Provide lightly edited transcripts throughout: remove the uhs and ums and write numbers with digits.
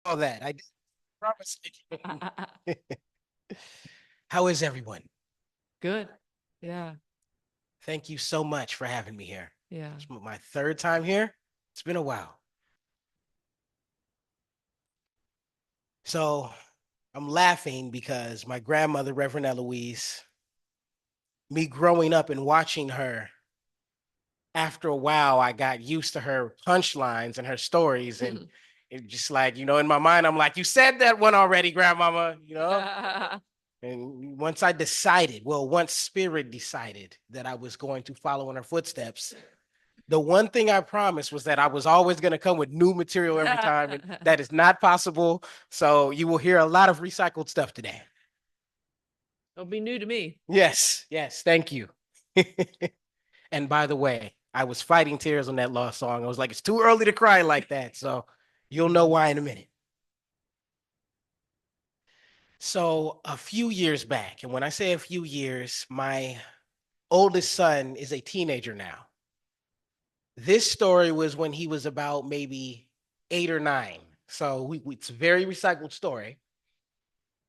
all that. I did promise. How is everyone? Good. Yeah. Thank you so much for having me here. Yeah. It's my third time here. It's been a while. So I'm laughing because my grandmother, Reverend Eloise, me growing up and watching her, after a while, I got used to her punchlines and her stories. And it just like, in my mind, I'm like, you said that one already, grandmama. And once Spirit decided that I was going to follow in her footsteps, the one thing I promised was that I was always going to come with new material every time, and that is not possible. So you will hear a lot of recycled stuff today. It'll be new to me. Yes, yes, thank you. And by the way, I was fighting tears on that lost song. I was like, it's too early to cry like that. So you'll know why in a minute. So a few years back, and when I say a few years, my oldest son is a teenager now. This story was when he was about maybe 8 or 9. So it's a very recycled story.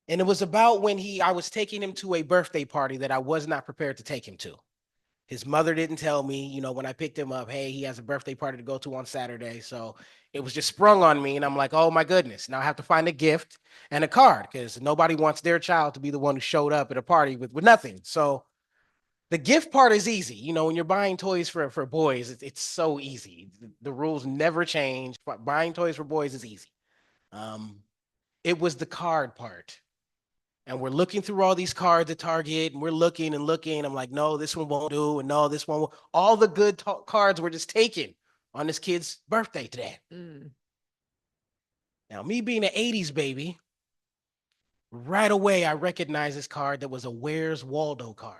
And it was about when I was taking him to a birthday party that I was not prepared to take him to. His mother didn't tell me, when I picked him up, hey, he has a birthday party to go to on Saturday. So it was just sprung on me. And I'm like, oh my goodness. Now I have to find a gift and a card because nobody wants their child to be the one who showed up at a party with nothing. So the gift part is easy. When you're buying toys for boys, it's so easy. The rules never change. But buying toys for boys is easy. Um, it was the card part. And we're looking through all these cards at Target, and we're looking and looking. I'm like, no, this one won't do, and no, this one won't. All the good cards were just taken on this kid's birthday today. Now, me being an 80s baby, right away I recognized this card that was a Where's Waldo card.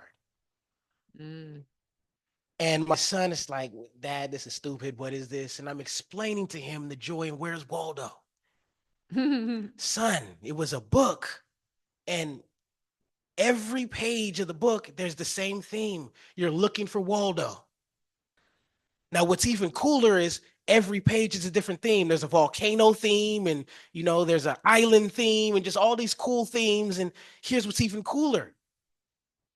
And my son is like, Dad, this is stupid. What is this? And I'm explaining to him the joy in Where's Waldo. Son, it was a book. And every page of the book, there's the same theme. You're looking for Waldo. Now, what's even cooler is every page is a different theme. There's a volcano theme, and there's an island theme, and just all these cool themes. And here's what's even cooler.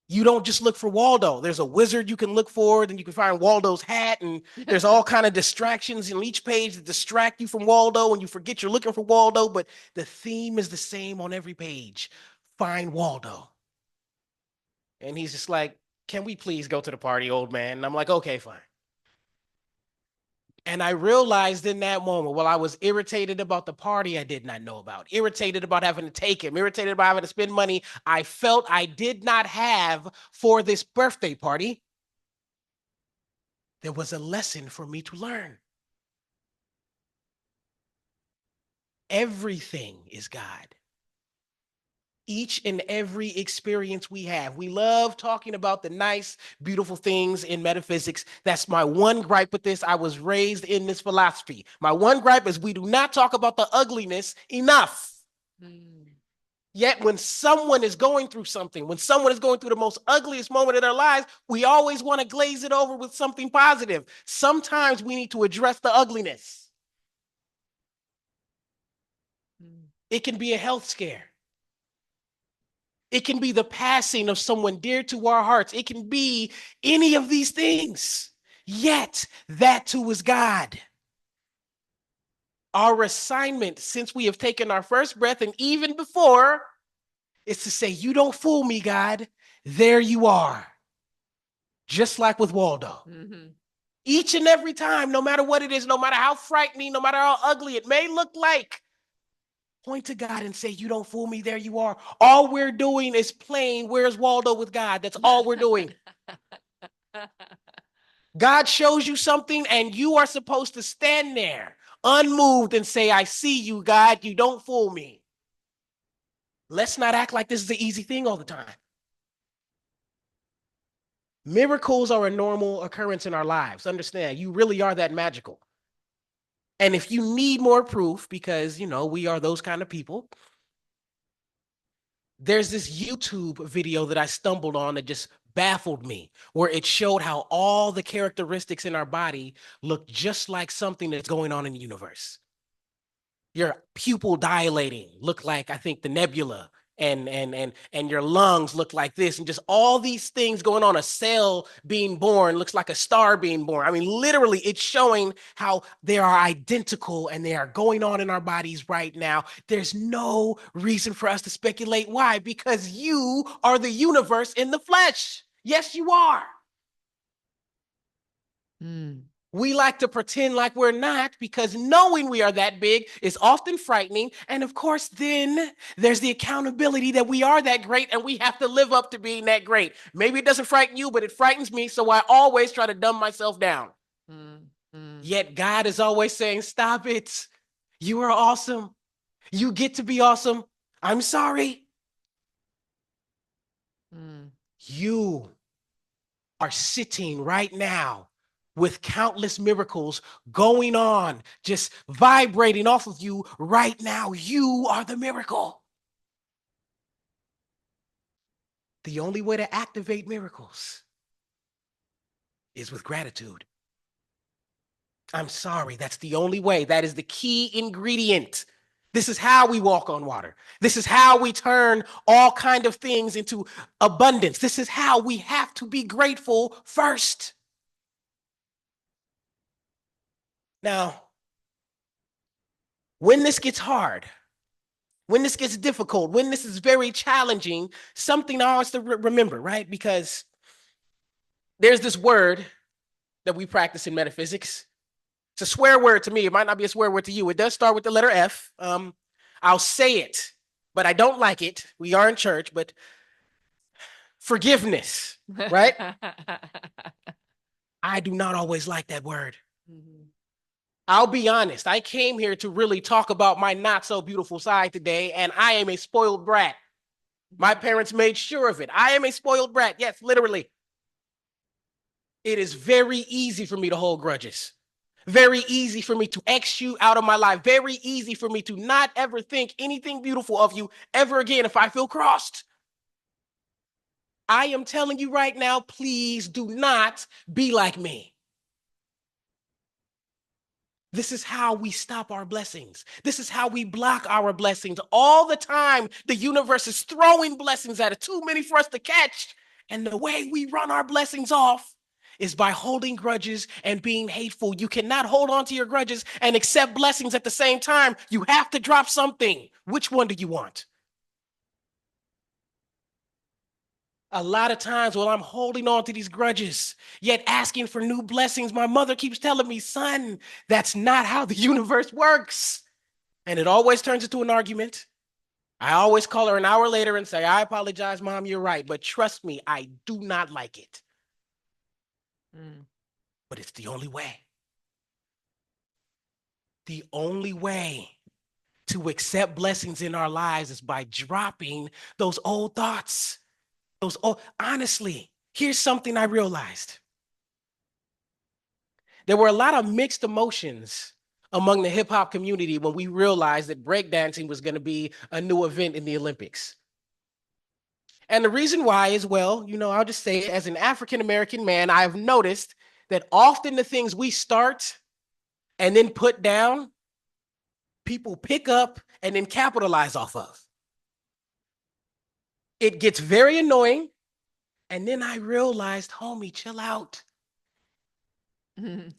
You don't just look for Waldo. There's a wizard you can look for, then you can find Waldo's hat, and there's all kind of distractions in each page that distract you from Waldo, and you forget you're looking for Waldo, but the theme is the same on every page. Find Waldo. And he's just like, can we please go to the party, old man? And I'm like, okay, fine. And I realized in that moment, while I was irritated about the party I did not know about, irritated about having to take him, irritated about having to spend money I felt I did not have for this birthday party, there was a lesson for me to learn. Everything is God. Each and every experience we have. We love talking about the nice, beautiful things in metaphysics. That's my one gripe with this. I was raised in this philosophy. My one gripe is we do not talk about the ugliness enough. Yet when someone is going through something, when someone is going through the most ugliest moment of their lives, we always want to glaze it over with something positive. Sometimes we need to address the ugliness. It can be a health scare. It can be the passing of someone dear to our hearts. It can be any of these things. Yet that too is God. Our assignment, since we have taken our first breath and even before, is to say, you don't fool me, God. There you are. Just like with Waldo. Each and every time, no matter what it is, no matter how frightening, no matter how ugly it may look like, point to God and say, you don't fool me, there you are. All we're doing is playing Where's Waldo with God. That's all we're doing. God shows you something and you are supposed to stand there unmoved and say, I see you, God. You don't fool me. Let's not act like this is an easy thing all the time. Miracles are a normal occurrence in our lives. Understand, you really are that magical. And if you need more proof, because, we are those kind of people, there's this YouTube video that I stumbled on that just baffled me, where it showed how all the characteristics in our body look just like something that's going on in the universe. your pupil dilating, look like, I think, the nebula, and your lungs look like this, and just all these things going on. A cell being born looks like a star being born. I mean, literally, it's showing how they are identical and they are going on in our bodies right now. There's no reason for us to speculate why, because you are the universe in the flesh. Yes, you are. Mm. We like to pretend like we're not, because knowing we are that big is often frightening. And of course, then there's the accountability that we are that great and we have to live up to being that great. Maybe it doesn't frighten you, but it frightens me. So I always try to dumb myself down. Mm. Mm. Yet God is always saying, stop it. You are awesome. You get to be awesome. I'm sorry. Mm. You are sitting right now with countless miracles going on, just vibrating off of you right now. You are the miracle. The only way to activate miracles is with gratitude. I'm sorry, that's the only way. That is the key ingredient. This is how we walk on water. This is how we turn all kind of things into abundance. This is how we have to be grateful first. Now, when this gets hard, when this gets difficult, when this is very challenging, something I always to remember, right? Because there's this word that we practice in metaphysics. It's a swear word to me. It might not be a swear word to you. It does start with the letter F. I'll say it, but I don't like it. We are in church, but forgiveness, right? I do not always like that word. Mhm. I'll be honest. I came here to really talk about my not so beautiful side today, and I am a spoiled brat. My parents made sure of it. I am a spoiled brat. Yes, literally. It is very easy for me to hold grudges. Very easy for me to X you out of my life. Very easy for me to not ever think anything beautiful of you ever again if I feel crossed. I am telling you right now, please do not be like me. This is how we stop our blessings. This is how we block our blessings. All the time, the universe is throwing blessings at us, too many for us to catch. And the way we run our blessings off is by holding grudges and being hateful. You cannot hold on to your grudges and accept blessings at the same time. You have to drop something. Which one do you want? A lot of times while I'm holding on to these grudges, yet asking for new blessings, my mother keeps telling me, son, that's not how the universe works. And it always turns into an argument. I always call her an hour later and say, I apologize, Mom, you're right. But trust me, I do not like it. Mm. But it's the only way. The only way to accept blessings in our lives is by dropping those old thoughts. Honestly, here's something I realized. There were a lot of mixed emotions among the hip hop community when we realized that breakdancing was going to be a new event in the Olympics. And the reason why is, well, I'll just say it, as an African American man, I've noticed that often the things we start and then put down, people pick up and then capitalize off of. It gets very annoying. And then I realized, homie, chill out. Mhm.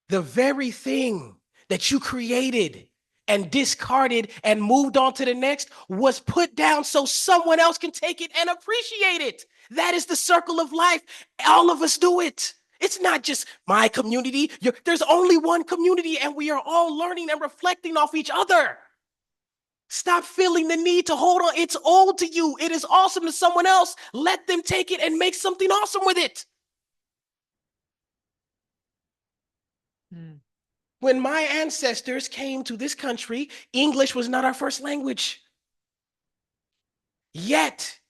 The very thing that you created and discarded and moved on to the next was put down so someone else can take it and appreciate it. That is the circle of life. All of us do it. It's not just my community. There's only one community, and we are all learning and reflecting off each other. Stop feeling the need to hold on. It's old to you. It is awesome to someone else. Let them take it and make something awesome with it. Mm. When my ancestors came to this country, English was not our first language. Yet,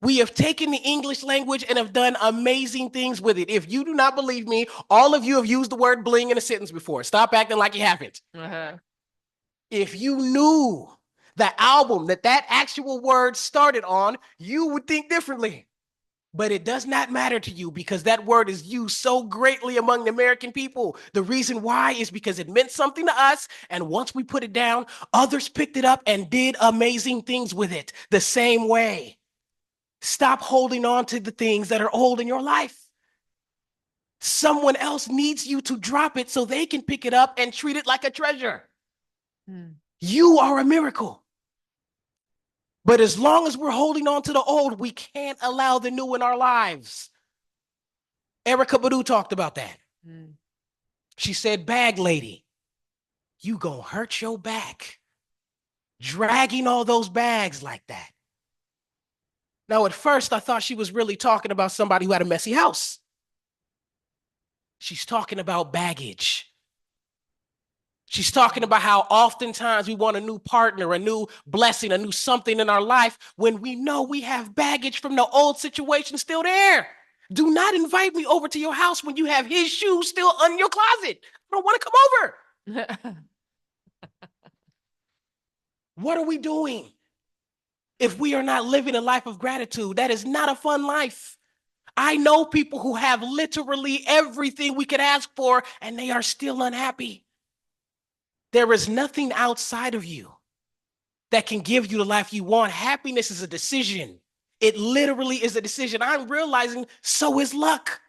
we have taken the English language and have done amazing things with it. If you do not believe me, all of you have used the word bling in a sentence before. Stop acting like you haven't. Uh-huh. If you knew the album that actual word started on, you would think differently. But it does not matter to you because that word is used so greatly among the American people. The reason why is because it meant something to us. And once we put it down, others picked it up and did amazing things with it the same way. Stop holding on to the things that are old in your life. Someone else needs you to drop it so they can pick it up and treat it like a treasure. Mm. You are a miracle. But as long as we're holding on to the old, we can't allow the new in our lives. Erica Badu talked about that. Mm. She said, bag lady, you gonna hurt your back dragging all those bags like that. Now, at first, I thought she was really talking about somebody who had a messy house. She's talking about baggage. She's talking about how oftentimes we want a new partner, a new blessing, a new something in our life when we know we have baggage from the old situation still there. Do not invite me over to your house when you have his shoes still in your closet. I don't want to come over. What are we doing if we are not living a life of gratitude? That is not a fun life. I know people who have literally everything we could ask for, and they are still unhappy. There is nothing outside of you that can give you the life you want. Happiness is a decision. It literally is a decision. I'm realizing so is luck.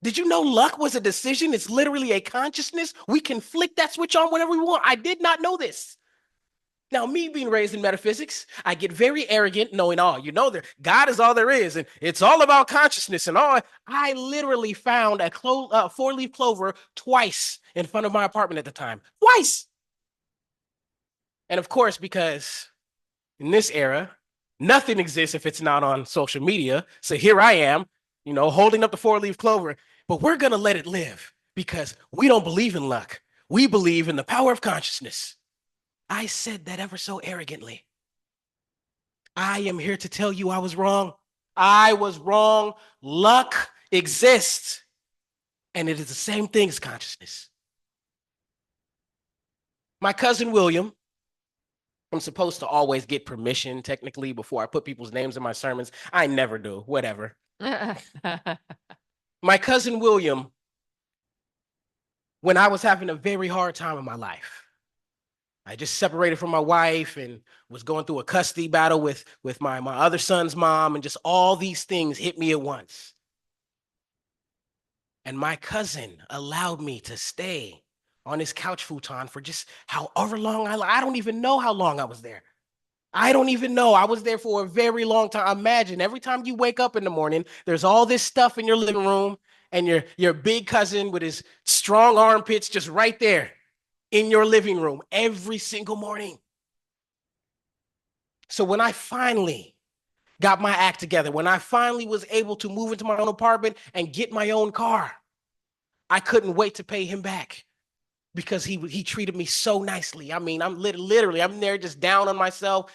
Did you know luck was a decision? It's literally a consciousness. We can flick that switch on whenever we want. I did not know this. Now, me being raised in metaphysics, I get very arrogant knowing all. You know, that God is all there is, and it's all about consciousness and all. I literally found a four-leaf clover twice in front of my apartment at the time. Twice. And of course, because in this era, nothing exists if it's not on social media. So here I am, holding up the four-leaf clover, but we're going to let it live because we don't believe in luck. We believe in the power of consciousness. I said that ever so arrogantly. I am here to tell you I was wrong. I was wrong. Luck exists, and it is the same thing as consciousness. My cousin William, I'm supposed to always get permission technically before I put people's names in my sermons. I never do, whatever. My cousin William, when I was having a very hard time in my life, I just separated from my wife and was going through a custody battle with my other son's mom, and just all these things hit me at once. And my cousin allowed me to stay on his couch futon for just however long I don't even know how long I was there. I don't even know. I was there for a very long time. Imagine every time you wake up in the morning, there's all this stuff in your living room, and your big cousin with his strong armpits just right there in your living room every single morning. So when I finally got my act together, when I finally was able to move into my own apartment and get my own car, I couldn't wait to pay him back because he treated me so nicely. I mean, I'm literally I'm there just down on myself.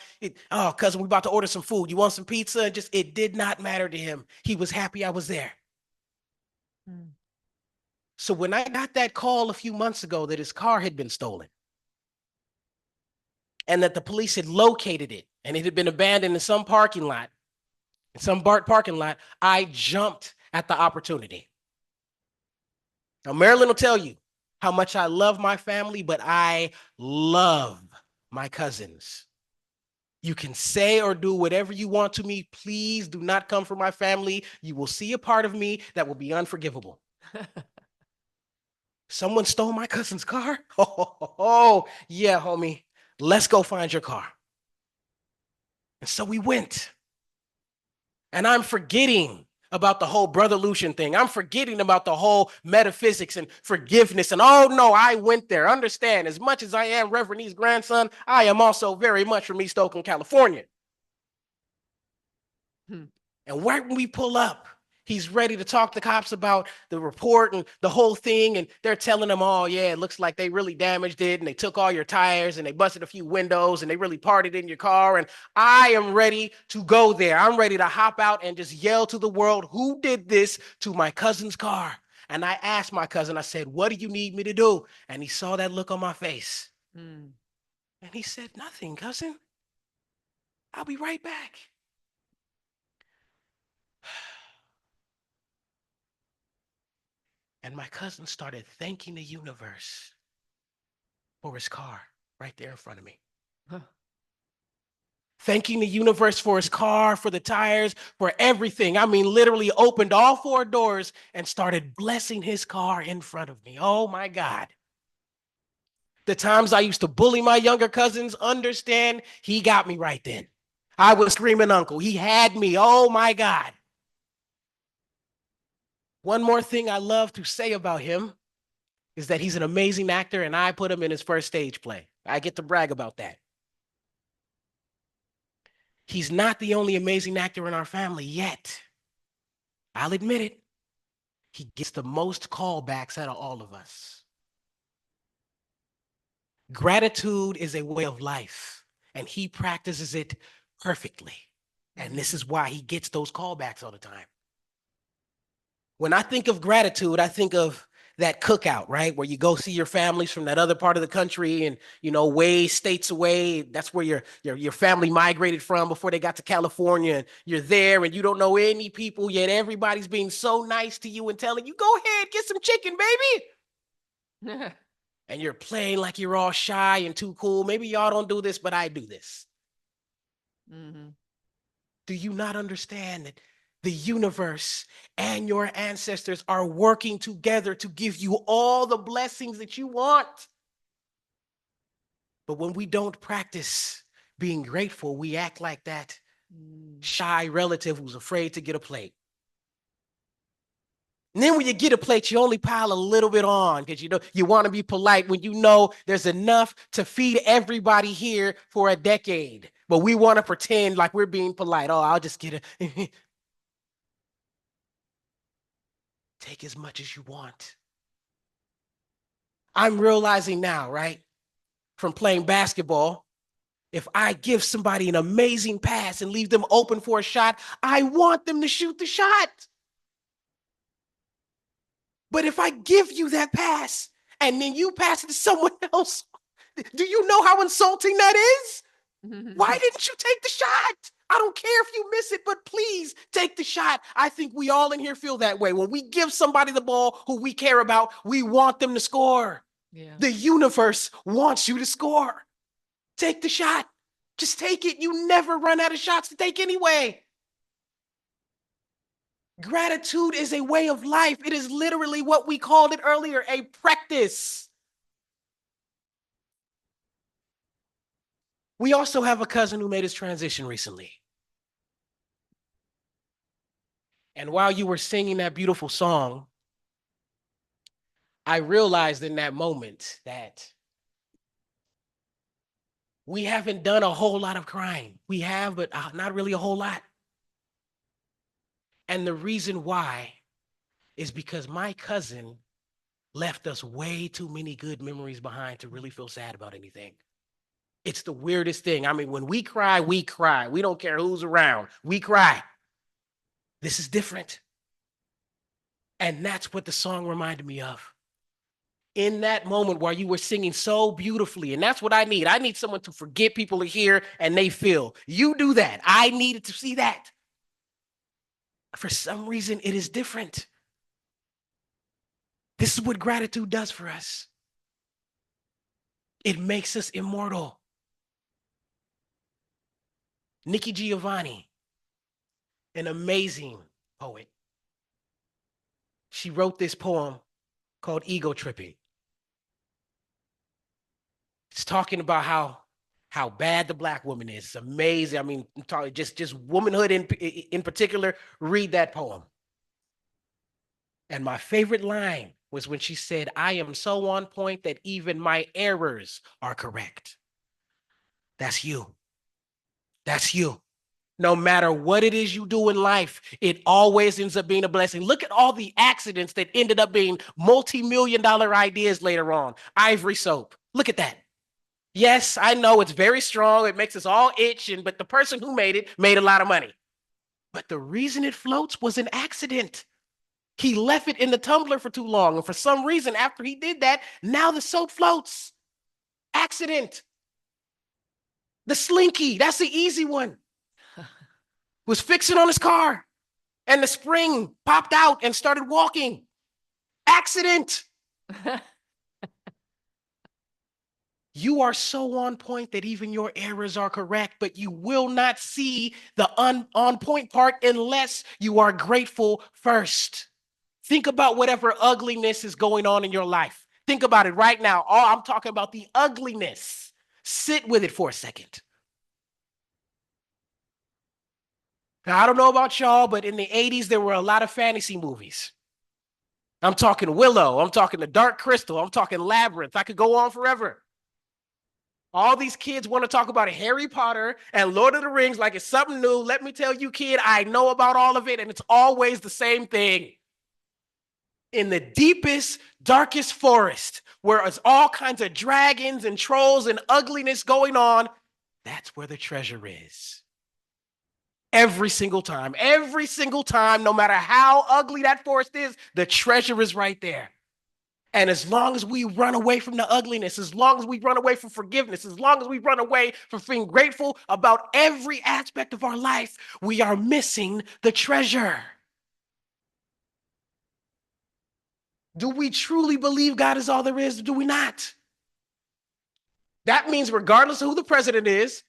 Cousin, we about to order some food. You want some pizza? And just it did not matter to him. He was happy I was there. Mm. So when I got that call a few months ago that his car had been stolen and that the police had located it and it had been abandoned in some parking lot, I jumped at the opportunity. Now, Marilyn will tell you how much I love my family, but I love my cousins. You can say or do whatever you want to me. Please do not come for my family. You will see a part of me that will be unforgivable. Someone stole my cousin's car? Oh, yeah, homie. Let's go find your car. And so we went. And I'm forgetting about the whole Brother Luchan thing. I'm forgetting about the whole metaphysics and forgiveness. And oh no, I went there. Understand, as much as I am Reverend E's grandson, I am also very much from East Oakland, California. Hmm. And right when we pull up, he's ready to talk to cops about the report and the whole thing. And they're telling him, oh, yeah, it looks like they really damaged it. And they took all your tires and they busted a few windows and they really partied in your car. And I am ready to go there. I'm ready to hop out and just yell to the world, who did this to my cousin's car? And I asked my cousin, I said, what do you need me to do? And he saw that look on my face. Mm. And he said, nothing, cousin. I'll be right back. And my cousin started thanking the universe for his car right there in front of me. Thanking the universe for his car, for the tires, for everything. I mean, literally opened all four doors and started blessing his car in front of me. Oh my God. The times I used to bully my younger cousins, understand, he got me right then. I was screaming uncle. He had me. Oh my God. One more thing I love to say about him is that he's an amazing actor, and I put him in his first stage play. I get to brag about that. He's not the only amazing actor in our family yet. I'll admit it. He gets the most callbacks out of all of us. Gratitude is a way of life, and he practices it perfectly. And this is why he gets those callbacks all the time. When I think of gratitude, I think of that cookout, right? Where you go see your families from that other part of the country and, way states away. That's where your family migrated from before they got to California. And you're there and you don't know any people, yet everybody's being so nice to you and telling you, go ahead, get some chicken, baby. And you're playing like you're all shy and too cool. Maybe y'all don't do this, but I do this. Mm-hmm. Do you not understand that the universe and your ancestors are working together to give you all the blessings that you want? But when we don't practice being grateful, we act like that shy relative who's afraid to get a plate. And then when you get a plate, you only pile a little bit on because you want to be polite when you know there's enough to feed everybody here for a decade. But we want to pretend like we're being polite. Oh, I'll just get a take as much as you want. I'm realizing now, right, from playing basketball, if I give somebody an amazing pass and leave them open for a shot, I want them to shoot the shot. But if I give you that pass and then you pass it to someone else, do you know how insulting that is? Why didn't you take the shot? I don't care if you miss it, but please take the shot. I think we all in here feel that way. When we give somebody the ball who we care about, we want them to score. Yeah. The universe wants you to score. Take the shot. Just take it. You never run out of shots to take anyway. Gratitude is a way of life. It is literally what we called it earlier, a practice. We also have a cousin who made his transition recently. And while you were singing that beautiful song, I realized in that moment that we haven't done a whole lot of crying. We have, but not really a whole lot. And the reason why is because my cousin left us way too many good memories behind to really feel sad about anything. It's the weirdest thing. I mean, when we cry, we cry. We don't care who's around. We cry. This is different. And that's what the song reminded me of. In that moment where you were singing so beautifully, and that's what I need. I need someone to forget people are here and they feel. You do that. I needed to see that. For some reason, it is different. This is what gratitude does for us. It makes us immortal. Nikki Giovanni, an amazing poet. She wrote this poem called Ego Tripping. It's talking about how bad the Black woman is. It's amazing. I mean, just womanhood in particular. Read that poem. And my favorite line was when she said, I am so on point that even my errors are correct. That's you. That's you. No matter what it is you do in life, it always ends up being a blessing. Look at all the accidents that ended up being multi-million-dollar ideas later on. Ivory soap. Look at that. Yes, I know it's very strong. It makes us all itch, but the person who made it made a lot of money. But the reason it floats was an accident. He left it in the tumbler for too long. And for some reason, after he did that, now the soap floats. Accident. The Slinky, that's the easy one. Was fixing on his car and the spring popped out and started walking. Accident. You are so on point that even your errors are correct, but you will not see the on point part unless you are grateful first. Think about whatever ugliness is going on in your life. Think about it right now. Oh, I'm talking about the ugliness. Sit with it for a second. Now, I don't know about y'all, but in the 80s, there were a lot of fantasy movies. I'm talking Willow. I'm talking The Dark Crystal. I'm talking Labyrinth. I could go on forever. All these kids want to talk about Harry Potter and Lord of the Rings like it's something new. Let me tell you, kid, I know about all of it, and it's always the same thing. In the deepest, darkest forest, where it's all kinds of dragons and trolls and ugliness going on, that's where the treasure is. Every single time, no matter how ugly that forest is, the treasure is right there. And as long as we run away from the ugliness, as long as we run away from forgiveness, as long as we run away from being grateful about every aspect of our life, we are missing the treasure. Do we truly believe God is all there is, or do we not? That means regardless of who the president is,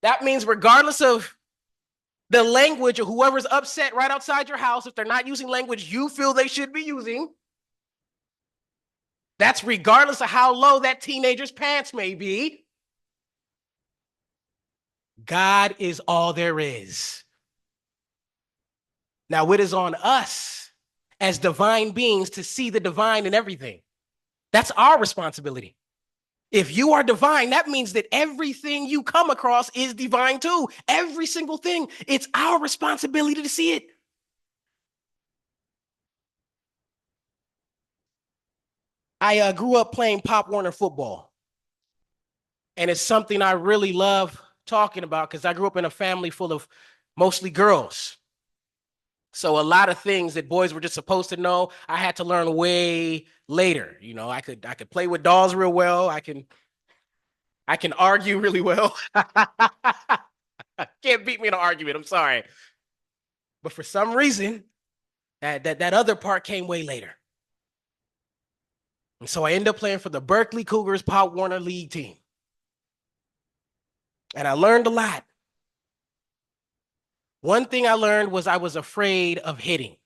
that means regardless of the language of whoever's upset right outside your house, if they're not using language you feel they should be using, that's regardless of how low that teenager's pants may be. God is all there is. Now, it is on us as divine beings to see the divine in everything. That's our responsibility. If you are divine, that means that everything you come across is divine too. Every single thing. It's our responsibility to see it. I grew up playing Pop Warner football. And it's something I really love talking about because I grew up in a family full of mostly girls. So a lot of things that boys were just supposed to know, I had to learn way later. You know, I could play with dolls real well. I can argue really well. Can't beat me in an argument. I'm sorry. But for some reason, that other part came way later. And so I ended up playing for the Berkeley Cougars Pop Warner League team. And I learned a lot. One thing I learned was I was afraid of hitting.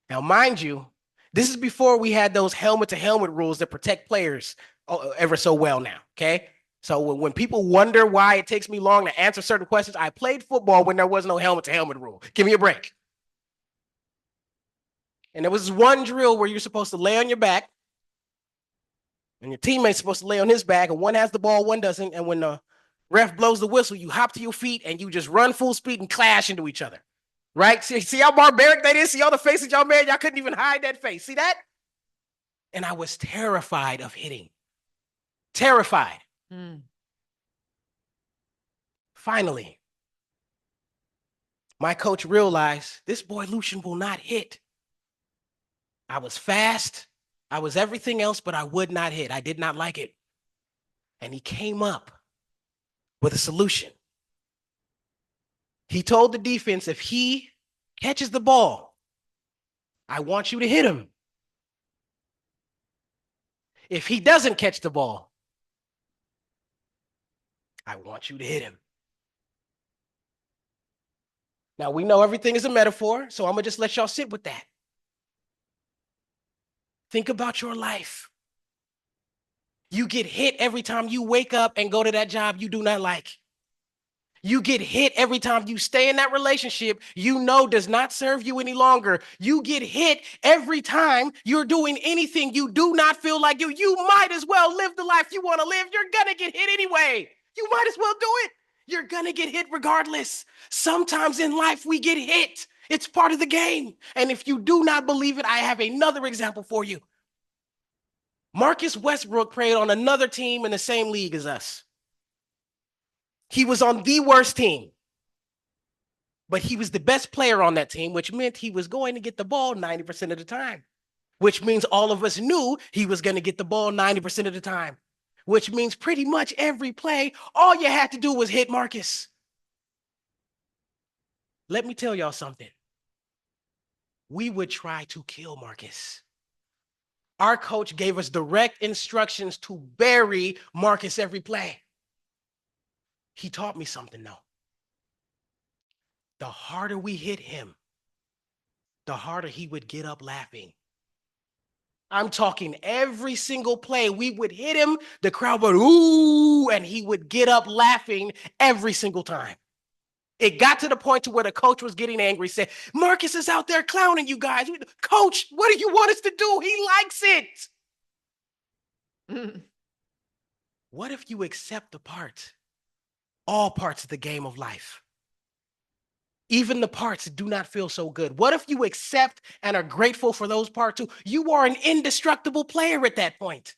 Now, mind you, this is before we had those helmet-to-helmet rules that protect players ever so well now, okay? So when people wonder why it takes me long to answer certain questions, I played football when there was no helmet-to-helmet rule. Give me a break. And there was this one drill where you're supposed to lay on your back, and your teammate's supposed to lay on his back, and one has the ball, one doesn't, and when the ref blows the whistle, you hop to your feet, and you just run full speed and clash into each other. Right? See how barbaric that is? See all the faces y'all made? Y'all couldn't even hide that face. See that? And I was terrified of hitting. Terrified. Finally, my coach realized this boy Luchan will not hit. I was fast. I was everything else, but I would not hit. I did not like it. And he came up with a solution. He told the defense, if he catches the ball, I want you to hit him. If he doesn't catch the ball, I want you to hit him. Now, we know everything is a metaphor, so I'm going to just let y'all sit with that. Think about your life. You get hit every time you wake up and go to that job you do not like. You get hit every time you stay in that relationship you know does not serve you any longer. You get hit every time you're doing anything you do not feel like you. You might as well live the life you want to live. You're going to get hit anyway. You might as well do it. You're going to get hit regardless. Sometimes in life we get hit. It's part of the game. And if you do not believe it, I have another example for you. Marcus Westbrook played on another team in the same league as us. He was on the worst team, but he was the best player on that team, which meant he was going to get the ball 90% of the time, which means all of us knew he was going to get the ball 90% of the time, which means pretty much every play, all you had to do was hit Marcus. Let me tell y'all something. we would try to kill Marcus. Our coach gave us direct instructions to bury Marcus every play. He taught me something though. The harder we hit him, the harder he would get up laughing. I'm talking every single play. We would hit him, the crowd would ooh, and he would get up laughing every single time. It got to the point to where the coach was getting angry, said, Marcus is out there clowning you guys. Coach, what do you want us to do? He likes it. What if you accept the parts, all parts of the game of life? Even the parts that do not feel so good. What if you accept and are grateful for those parts too? You are an indestructible player at that point.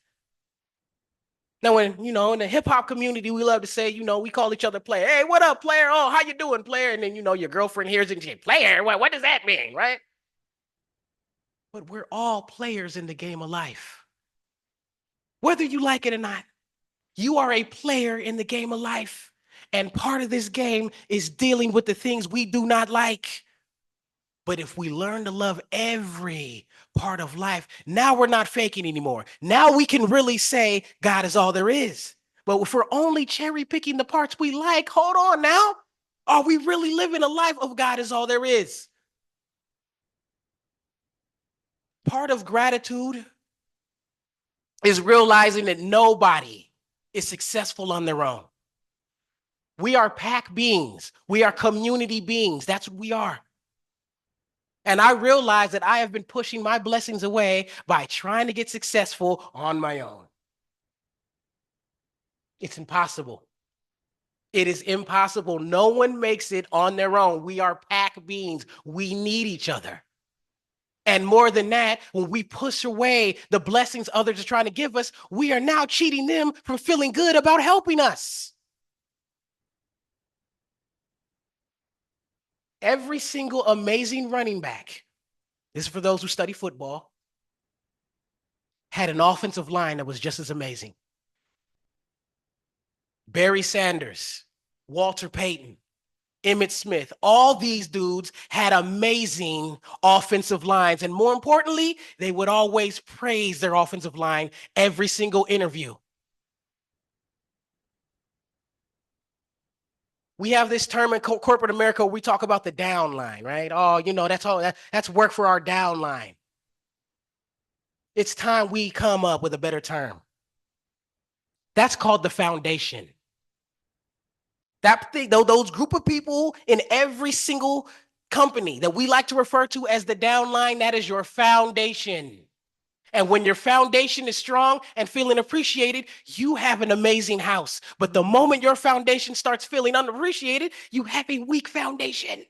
Now, when, in the hip hop community, we love to say, we call each other player. Hey, what up, player? Oh, how you doing, player? And then, your girlfriend hears it and says, player? What does that mean, right? But we're all players in the game of life. Whether you like it or not, you are a player in the game of life. And part of this game is dealing with the things we do not like. But if we learn to love every part of life, now we're not faking anymore. Now we can really say God is all there is. But if we're only cherry picking the parts we like, hold on now. Are we really living a life of God is all there is? Part of gratitude is realizing that nobody is successful on their own. We are pack beings. We are community beings. That's what we are. And I realize that I have been pushing my blessings away by trying to get successful on my own. It's impossible. It is impossible. No one makes it on their own. We are pack beings. We need each other. And more than that, when we push away the blessings others are trying to give us, we are now cheating them from feeling good about helping us. Every single amazing running back, this is for those who study football, had an offensive line that was just as amazing. Barry Sanders, Walter Payton, Emmitt Smith, all these dudes had amazing offensive lines. And more importantly, they would always praise their offensive line every single interview. We have this term in corporate America where we talk about the down line, right? Oh, that's work for our down line. It's time we come up with a better term. That's called the foundation. Those group of people in every single company that we like to refer to as the downline, that is your foundation. And when your foundation is strong and feeling appreciated, you have an amazing house. But the moment your foundation starts feeling unappreciated, you have a weak foundation.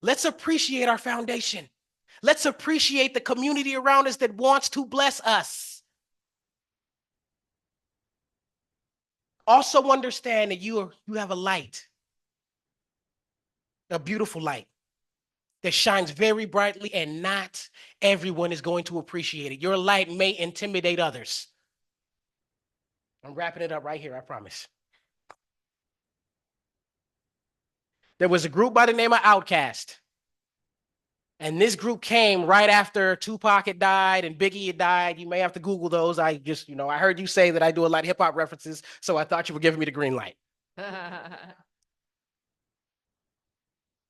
Let's appreciate our foundation. Let's appreciate the community around us that wants to bless us. Also understand that you have a light, a beautiful light that shines very brightly, and not everyone is going to appreciate it. Your light may intimidate others. I'm wrapping it up right here, I promise. There was a group by the name of Outkast. And this group came right after Tupac had died and Biggie had died. You may have to Google those. I just, I heard you say that I do a lot of hip hop references, so I thought you were giving me the green light.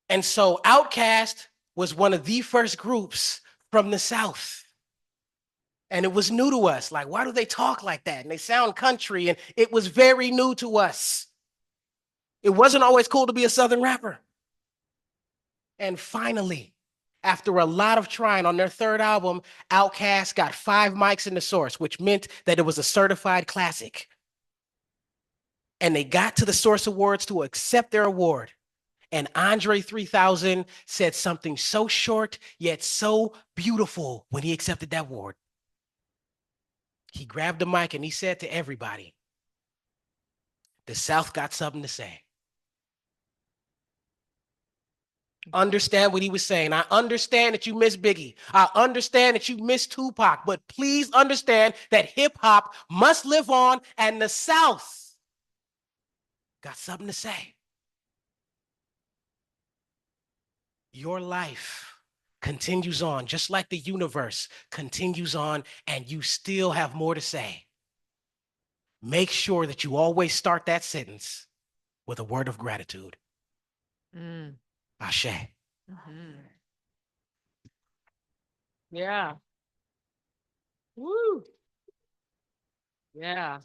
And so Outkast was one of the first groups from the South. And it was new to us. Like, why do they talk like that? And they sound country, and it was very new to us. It wasn't always cool to be a Southern rapper. And finally, after a lot of trying, on their third album, Outkast got 5 mics in the Source, which meant that it was a certified classic. And they got to the Source Awards to accept their award. And Andre 3000 said something so short yet so beautiful when he accepted that award. He grabbed the mic and he said to everybody, the South got something to say. Understand what he was saying. I understand that you miss Biggie. I understand that you miss Tupac, but please understand that hip hop must live on, and the South got something to say. your life continues on, just like the universe continues on, and you still have more to say. Make sure that you always start that sentence with a word of gratitude. Mm. Ashe. Mhm. Yeah. Woo. Yeah.